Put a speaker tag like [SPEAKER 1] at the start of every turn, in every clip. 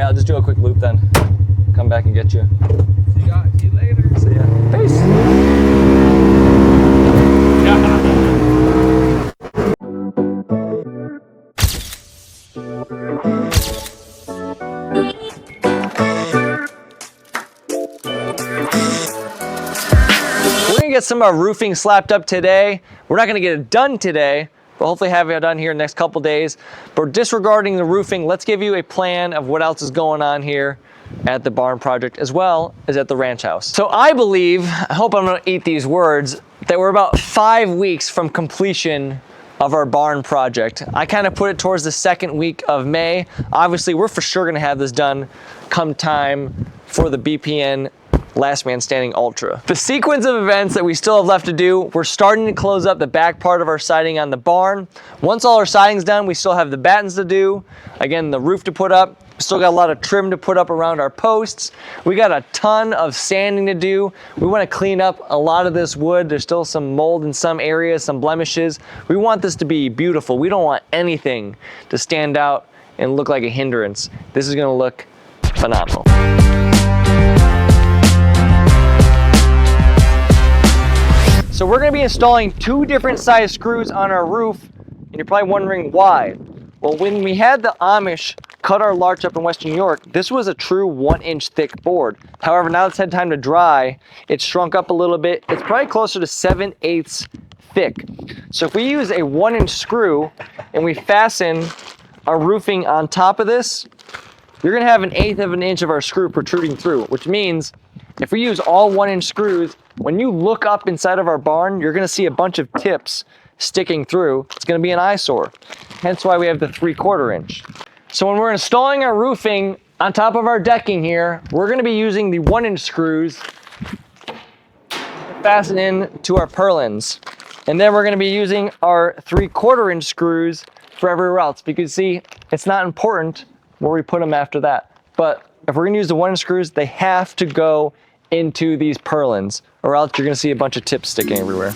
[SPEAKER 1] I'll just do a quick loop then. Come back and get you.
[SPEAKER 2] See you later.
[SPEAKER 1] See ya. Peace. We're gonna get some of our roofing slapped up today. We're not gonna get it done today, but hopefully have it done here in the next couple days. But disregarding the roofing, let's give you a plan of what else is going on here at the barn project as well as at the ranch house. So I believe, I hope I'm gonna eat these words, that we're about 5 weeks from completion of our barn project. I kind of put it towards the second week of May. Obviously, we're for sure gonna have this done come time for the BPN Last Man Standing Ultra. The sequence of events that we still have left to do, we're starting to close up the back part of our siding on the barn. Once all our siding's done, we still have the battens to do. Again, the roof to put up. Still got a lot of trim to put up around our posts. We got a ton of sanding to do. We want to clean up a lot of this wood. There's still some mold in some areas, some blemishes. We want this to be beautiful. We don't want anything to stand out and look like a hindrance. This is going to look phenomenal. So we're gonna be installing 2 different size screws on our roof, and you're probably wondering why. Well, when we had the Amish cut our larch up in Western New York, this was a true 1-inch thick board. However, now it's had time to dry, it's shrunk up a little bit. It's probably closer to 7/8 thick. So if we use a 1-inch screw and we fasten our roofing on top of this, you're gonna have 1/8 of an inch of our screw protruding through, which means if we use all 1-inch screws, when you look up inside of our barn, you're gonna see a bunch of tips sticking through. It's gonna be an eyesore. Hence why we have the 3/4 inch. So when we're installing our roofing on top of our decking here, we're gonna be using the 1-inch screws to fasten in to our purlins. And then we're gonna be using our 3/4 inch screws for everywhere else. But you can see, it's not important where we put them after that. But if we're gonna use the 1-inch screws, they have to go into these purlins, or else you're gonna see a bunch of tips sticking everywhere.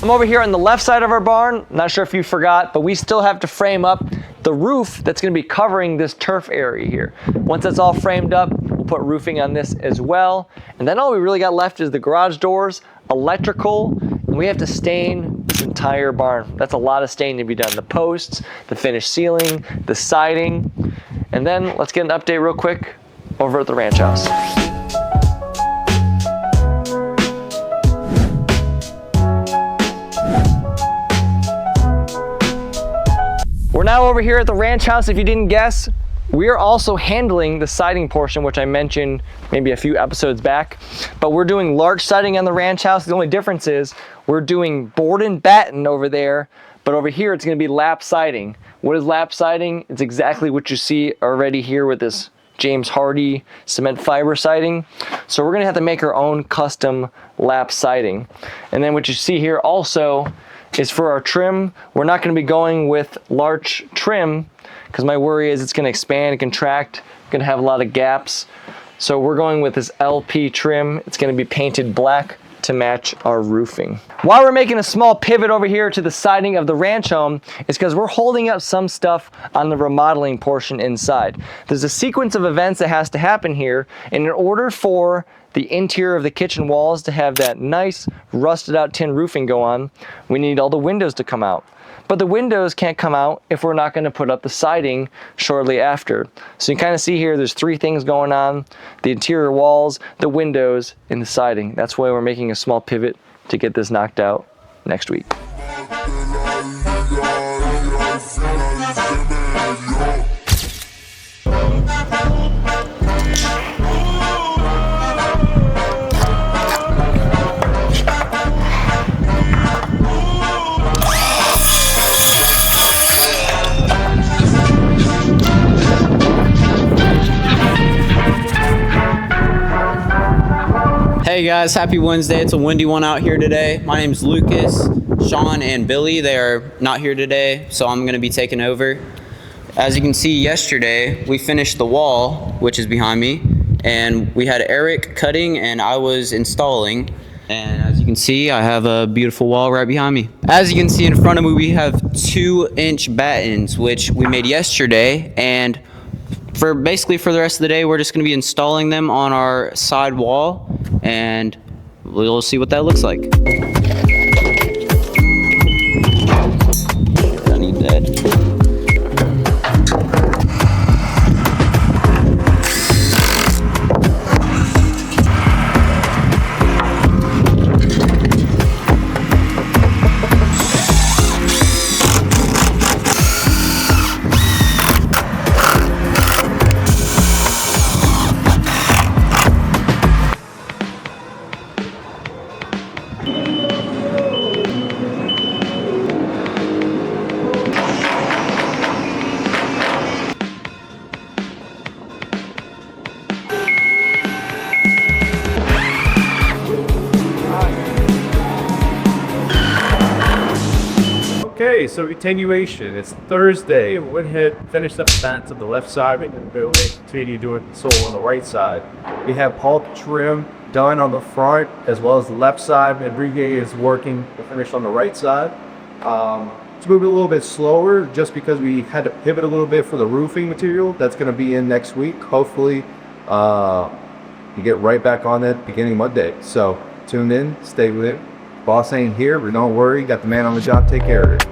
[SPEAKER 1] I'm over here on the left side of our barn. Not sure if you forgot, but we still have to frame up the roof that's gonna be covering this turf area here. Once that's all framed up, we'll put roofing on this as well. And then all we really got left is the garage doors, electrical, and we have to stain this entire barn. That's a lot of staining to be done. The posts, the finished ceiling, the siding. And then let's get an update real quick over at the ranch house. We're now over here at the ranch house. If you didn't guess, we are also handling the siding portion, which I mentioned maybe a few episodes back. But we're doing large siding on the ranch house. The only difference is we're doing board and batten over there, but over here it's gonna be lap siding. What is lap siding? It's exactly what you see already here with this James Hardy cement fiber siding. So we're gonna have to make our own custom lap siding. And then what you see here also is for our trim. We're not gonna be going with larch trim because my worry is it's gonna expand and contract, gonna have a lot of gaps. So we're going with this LP trim. It's gonna be painted black to match our roofing. Why we're making a small pivot over here to the siding of the ranch home is because we're holding up some stuff on the remodeling portion inside. There's a sequence of events that has to happen here, and in order for the interior of the kitchen walls to have that nice rusted out tin roofing go on, we need all the windows to come out. But the windows can't come out if we're not going to put up the siding shortly after. So you kind of see here, there's 3 things going on: the interior walls, the windows, and the siding. That's why we're making a small pivot to get this knocked out next week.
[SPEAKER 3] Hey guys, happy Wednesday. It's a windy one out here today. My name's Lucas. Sean and Billy, they are not here today, so I'm gonna be taking over. As you can see, yesterday we finished the wall, which is behind me, and we had Eric cutting and I was installing. And as you can can see, I have a beautiful wall right behind me. As you can see in front of me, we have 2-inch battens, which we made yesterday, and basically for the rest of the day, we're just gonna be installing them on our side wall, and we'll see what that looks like. I need that.
[SPEAKER 2] Okay, so continuation. It's Thursday. We went ahead, finished up the battens on the left side. We're going to continue doing the sole on the right side. We have Paul trim done on the front as well as the left side. Enrique is working to finish on the right side. It's moving a little bit slower just because we had to pivot a little bit for the roofing material. That's going to be in next week. Hopefully, you get right back on that beginning Monday. So tune in, stay with it. Boss ain't here, but don't worry, got the man on the job, take care of it.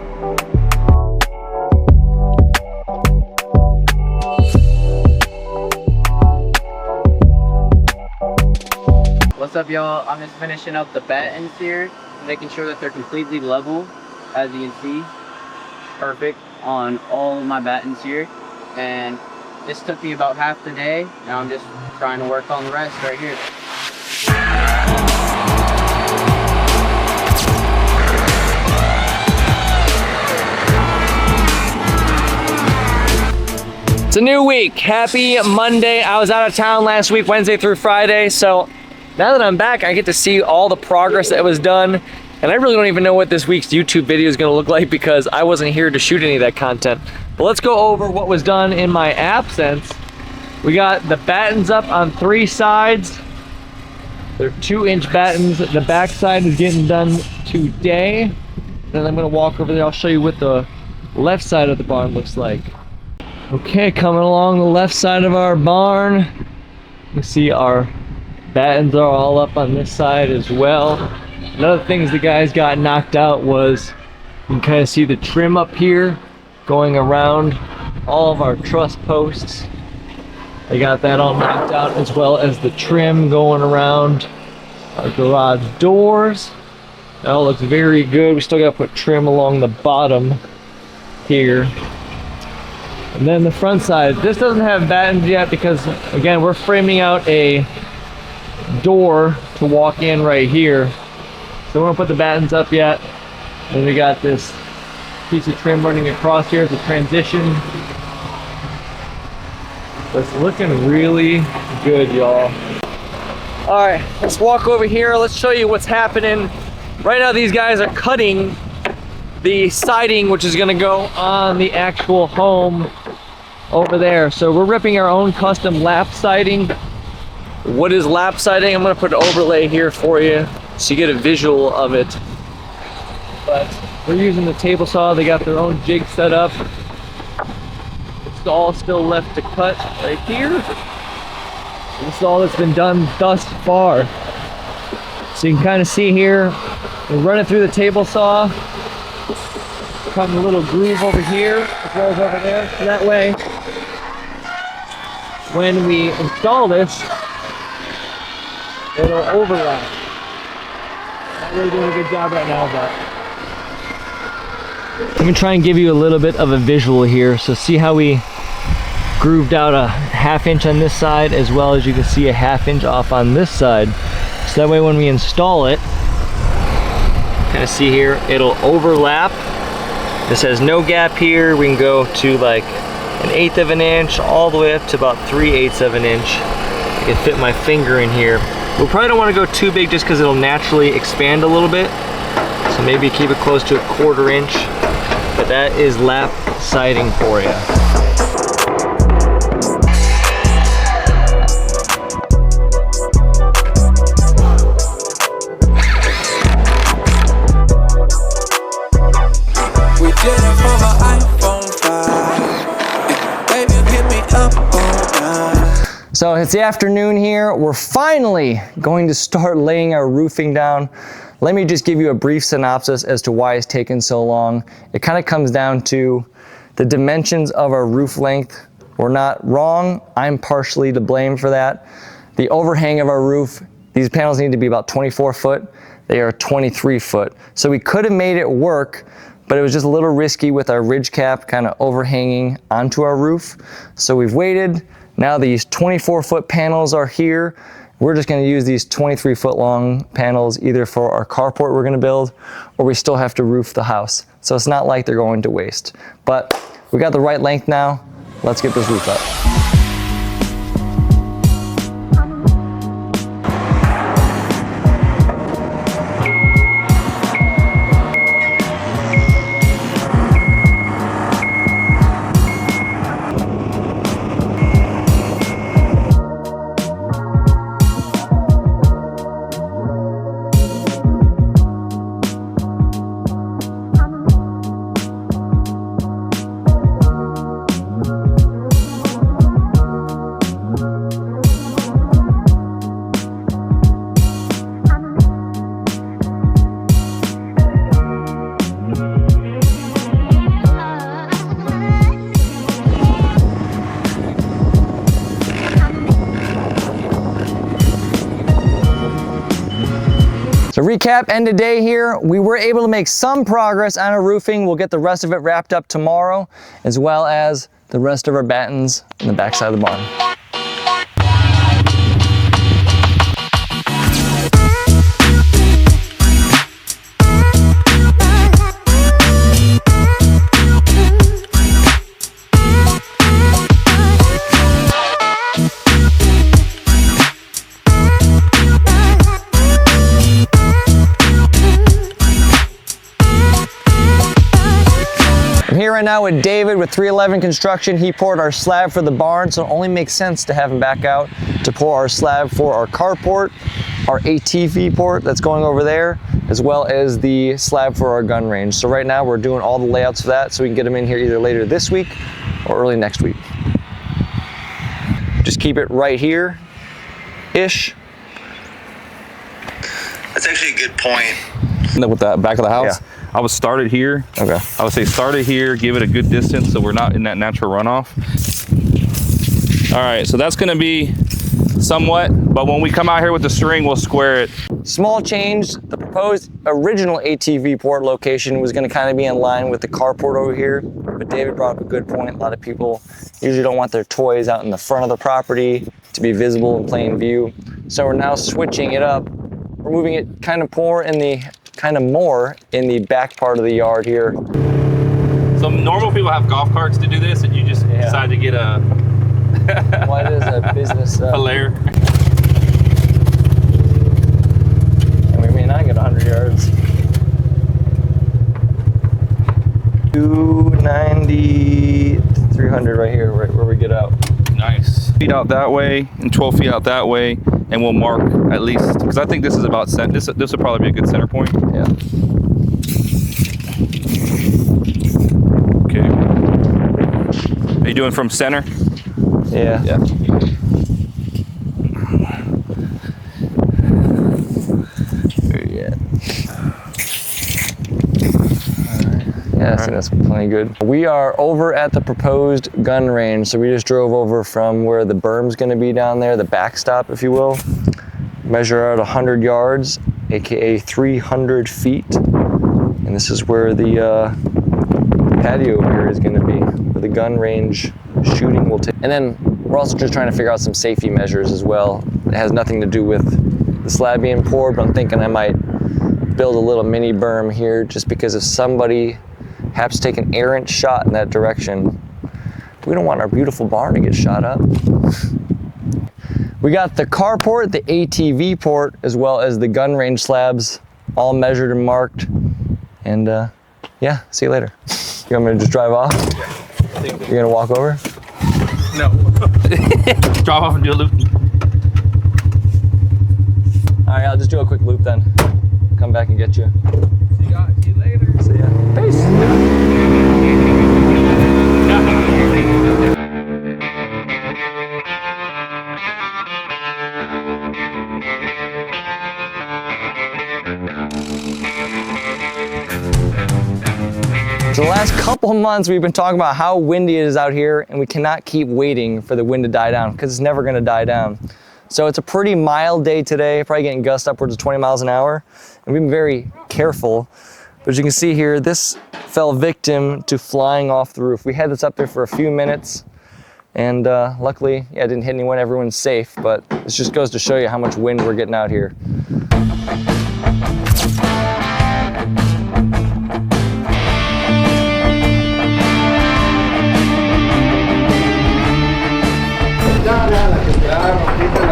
[SPEAKER 3] What's up, y'all? I'm just finishing up the battens here, making sure that they're completely level, as you can see. Perfect on all of my battens here. And this took me about half the day. Now I'm just trying to work on the rest right here.
[SPEAKER 1] It's a new week. Happy Monday. I was out of town last week, Wednesday through Friday. So now that I'm back, I get to see all the progress that was done. And I really don't even know what this week's YouTube video is gonna look like because I wasn't here to shoot any of that content. But let's go over what was done in my absence. We got the battens up on 3 sides. They're 2-inch battens. The back side is getting done today. Then I'm gonna walk over there. I'll show you what the left side of the barn looks like. Okay, coming along the left side of our barn, you see our battens are all up on this side as well. Another things the guys got knocked out was, you can kind of see the trim up here going around all of our truss posts. They got that all knocked out, as well as the trim going around our garage doors. That all looks very good. We still got to put trim along the bottom here. And then the front side, this doesn't have battens yet because, again, we're framing out a door to walk in right here. So we won't put the battens up yet. And we got this piece of trim running across here as a transition. So it's looking really good, y'all. All right, let's walk over here. Let's show you what's happening. Right now, these guys are cutting the siding, which is gonna go on the actual home over there. So we're ripping our own custom lap siding. What is lap siding? I'm gonna put an overlay here for you so you get a visual of it. But we're using the table saw. They got their own jig set up. It's all still left to cut right here. This is all that's been done thus far. So you can kind of see here, we're running through the table saw. Cutting a little groove over here as well as over there. So that way, when we install this, it'll overlap. Not really doing a good job right now, but let me try and give you a little bit of a visual here. So see how we grooved out a 1/2 inch on this side, as well as you can see a 1/2 inch off on this side. So that way when we install it, kind of see here, it'll overlap. This has no gap here. We can go to like 1/8 of an inch all the way up to about 3/8 of an inch. I can fit my finger in here. We probably don't want to go too big just because it'll naturally expand a little bit. So maybe keep it close to 1/4 inch. But that is lap siding for you. So it's the afternoon here. We're finally going to start laying our roofing down. Let me just give you a brief synopsis as to why it's taken so long. It kind of comes down to the dimensions of our roof length. We're not wrong. I'm partially to blame for that. The overhang of our roof, these panels need to be about 24 foot. They are 23 foot. So we could have made it work, but it was just a little risky with our ridge cap kind of overhanging onto our roof. So we've waited. Now these 24 foot panels are here. We're just gonna use these 23 foot long panels either for our carport we're gonna build, or we still have to roof the house. So it's not like they're going to waste. But we got the right length now. Let's get this roof up. So recap, end of day here. We were able to make some progress on our roofing. We'll get the rest of it wrapped up tomorrow, as well as the rest of our battens in the backside of the barn. I'm here right now with David with 311 Construction. He poured our slab for the barn, so it only makes sense to have him back out to pour our slab for our carport, our ATV port that's going over there, as well as the slab for our gun range. So right now we're doing all the layouts for that so we can get them in here either later this week or early next week. Just keep it right here-ish.
[SPEAKER 4] That's actually a good point.
[SPEAKER 5] With that back of the house,
[SPEAKER 1] Yeah.
[SPEAKER 5] I would start it here.
[SPEAKER 1] Okay.
[SPEAKER 5] I would say start it here, give it a good distance so we're not in that natural runoff. All right, so that's gonna be somewhat, but when we come out here with the string, we'll square it.
[SPEAKER 1] Small change, the proposed original ATV port location was gonna kind of be in line with the carport over here, but David brought up a good point. A lot of people usually don't want their toys out in the front of the property to be visible in plain view. So we're now switching it up. We're moving it kind of more in the back part of the yard here.
[SPEAKER 5] So normal people have golf carts to do this, and you just decide to get a
[SPEAKER 1] Well, it is a business.
[SPEAKER 5] a layer.
[SPEAKER 1] And we may not get 100 yards. 290, 300 right here, right where we get out.
[SPEAKER 5] Nice. Feet out that way and 12 feet out that way, and we'll mark at least, because I think this is about center. This will probably be a good center point.
[SPEAKER 1] Yeah.
[SPEAKER 5] Okay. Are you doing from center?
[SPEAKER 1] Yeah.
[SPEAKER 5] Yeah.
[SPEAKER 1] Yeah, I think that's plenty good. We are over at the proposed gun range. So we just drove over from where the berm's gonna be down there, the backstop, if you will. Measure out 100 yards, AKA 300 feet. And this is where the patio over here is gonna be, where the gun range shooting will take. And then we're also just trying to figure out some safety measures as well. It has nothing to do with the slab being poured, but I'm thinking I might build a little mini berm here just because if somebody happens to take an errant shot in that direction, we don't want our beautiful barn to get shot up. We got the carport, the ATV port, as well as the gun range slabs all measured and marked. And yeah, see you later. You want me to just drive off? Yeah. You're gonna walk over?
[SPEAKER 5] No. Drive off and do a loop.
[SPEAKER 1] All right, I'll just do a quick loop then. Come back and get you.
[SPEAKER 5] See you guys. See you later.
[SPEAKER 1] See ya. Peace. So the last couple of months we've been talking about how windy it is out here, and we cannot keep waiting for the wind to die down because it's never gonna die down. So it's a pretty mild day today, probably getting gusts upwards of 20 miles an hour. And we've been very careful. But as you can see here, this fell victim to flying off the roof. We had this up there for a few minutes, and luckily, yeah, it didn't hit anyone, everyone's safe, but this just goes to show you how much wind we're getting out here.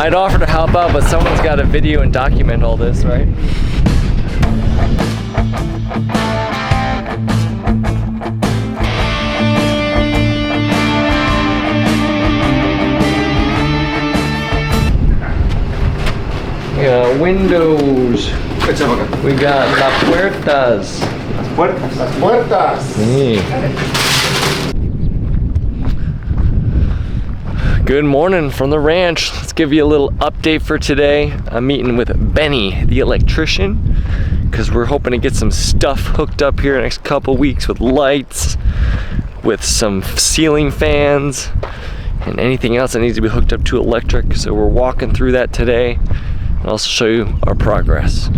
[SPEAKER 1] I'd offer to help out, but someone's got to video and document all this, right? We got windows. We got las puertas.
[SPEAKER 2] Las puertas.
[SPEAKER 1] Good morning from the ranch. Let's give you a little update for today. I'm meeting with Benny, the electrician, because we're hoping to get some stuff hooked up here in the next couple weeks with lights, with some ceiling fans, and anything else that needs to be hooked up to electric. So we're walking through that today, and I'll show you our progress.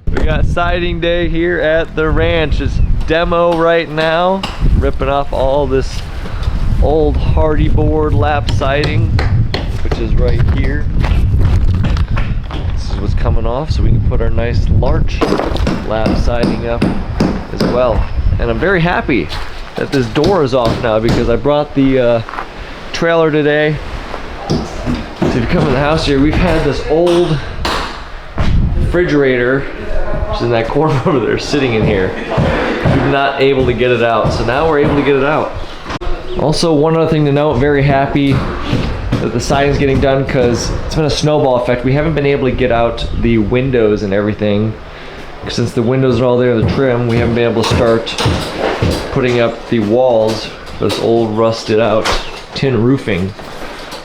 [SPEAKER 1] We got siding day here at the ranch. It's demo right now, ripping off all this old hardy board lap siding, which is right here. This is what's coming off, so we can put our nice larch lap siding up as well. And I'm very happy that this door is off now, because I brought the trailer today. So if you come in the house here, we've had this old refrigerator, which is in that corner over there, sitting in here. We're not able to get it out, so now we're able to get it out. Also, one other thing to note, very happy that the siding's getting done, because it's been a snowball effect. We haven't been able to get out the windows and everything. Since the windows are all there, the trim, we haven't been able to start putting up the walls for this old rusted out tin roofing.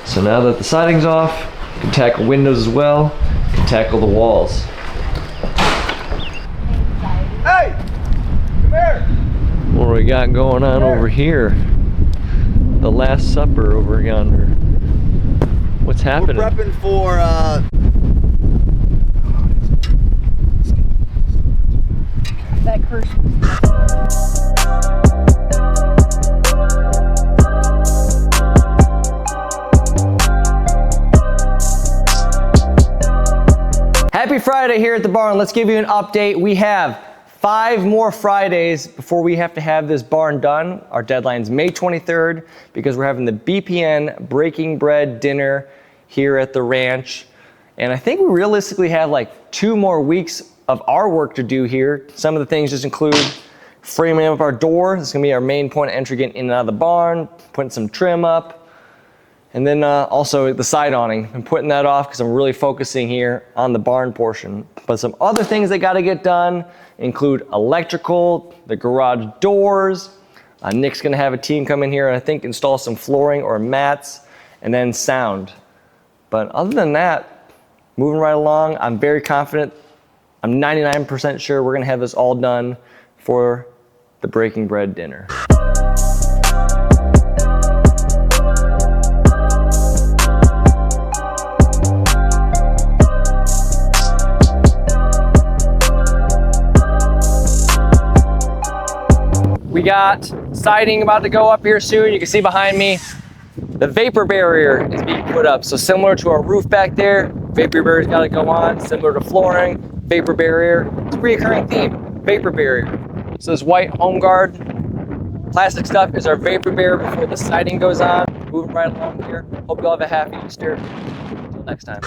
[SPEAKER 1] So now that the siding's off, we can tackle windows as well, we can tackle the walls.
[SPEAKER 2] Hey! Come here!
[SPEAKER 1] What do we got going on over here? The Last Supper over yonder. What's happening?
[SPEAKER 4] We're prepping for
[SPEAKER 6] that curse.
[SPEAKER 1] Happy Friday here at the barn. Let's give you an update. We have 5 more Fridays before we have to have this barn done. Our deadline's May 23rd, because we're having the BPN Breaking Bread dinner here at the ranch. And I think we realistically have like 2 more weeks of our work to do here. Some of the things just include framing up our door. This is gonna be our main point of entry, getting in and out of the barn, putting some trim up. And then also the side awning. I'm putting that off because I'm really focusing here on the barn portion. But some other things that gotta get done include electrical, the garage doors. Nick's gonna have a team come in here and I think install some flooring or mats, and then sound. But other than that, moving right along, I'm very confident. I'm 99% sure we're gonna have this all done for the Breaking Bread dinner. We got siding about to go up here soon. You can see behind me, the vapor barrier is being put up. So similar to our roof back there, vapor barrier's gotta go on, similar to flooring, vapor barrier. It's a reoccurring theme, vapor barrier. So this white home guard plastic stuff is our vapor barrier before the siding goes on. Moving right along here. Hope you all have a happy Easter. Until next time.